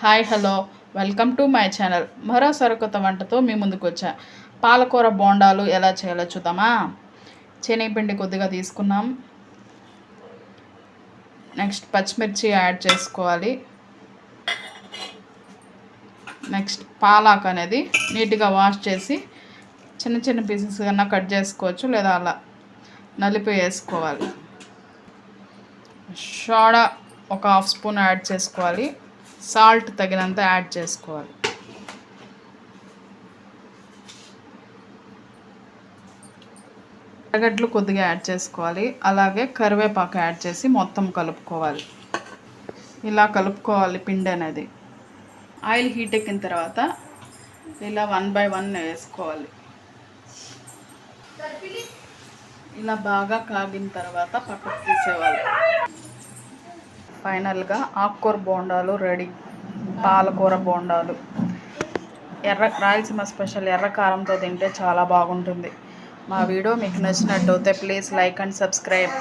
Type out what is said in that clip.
Hi hello welcome to my channel. మరో సరికొత్త వంటతో మీ ముందుకు వచ్చా. పాలకూర బోండాలు ఎలా చేయాలో చూద్దామా. శనగపిండి కొద్దిగా తీసుకున్నాం. నెక్స్ట్ పచ్చిమిర్చి యాడ్ చేసుకోవాలి. నెక్స్ట్ పాలాక్ అనేది నీట్గా వాష్ చేసి చిన్న చిన్న పీసెస్ కన్నా కట్ చేసుకోవచ్చు, లేదా అలా నలిపి వేసుకోవాలి. సోడా ఒక హాఫ్ స్పూన్ యాడ్ చేసుకోవాలి. సాల్ట్ తగినంత యాడ్ చేసుకోవాలి. ఎర్రగడ్డలు కొద్దిగా యాడ్ చేసుకోవాలి. అలాగే కరివేపాకు యాడ్ చేసి మొత్తం కలుపుకోవాలి. ఇలా కలుపుకోవాలి పిండి అనేది. ఆయిల్ హీట్ ఎక్కిన తర్వాత ఇలా 1 by 1 వేసుకోవాలి. ఇలా బాగా కాగిన తర్వాత పక్కకు తీసేవాలి. ఫైనల్గా ఆకుకూర బోండాలు రెడీ. పాలకూర బోండాలు రాయలసీమ స్పెషల్ ఎర్ర కారంతో తింటే చాలా బాగుంటుంది. మా వీడియో మీకు నచ్చినట్టయితే ప్లీజ్ లైక్ అండ్ సబ్స్క్రైబ్.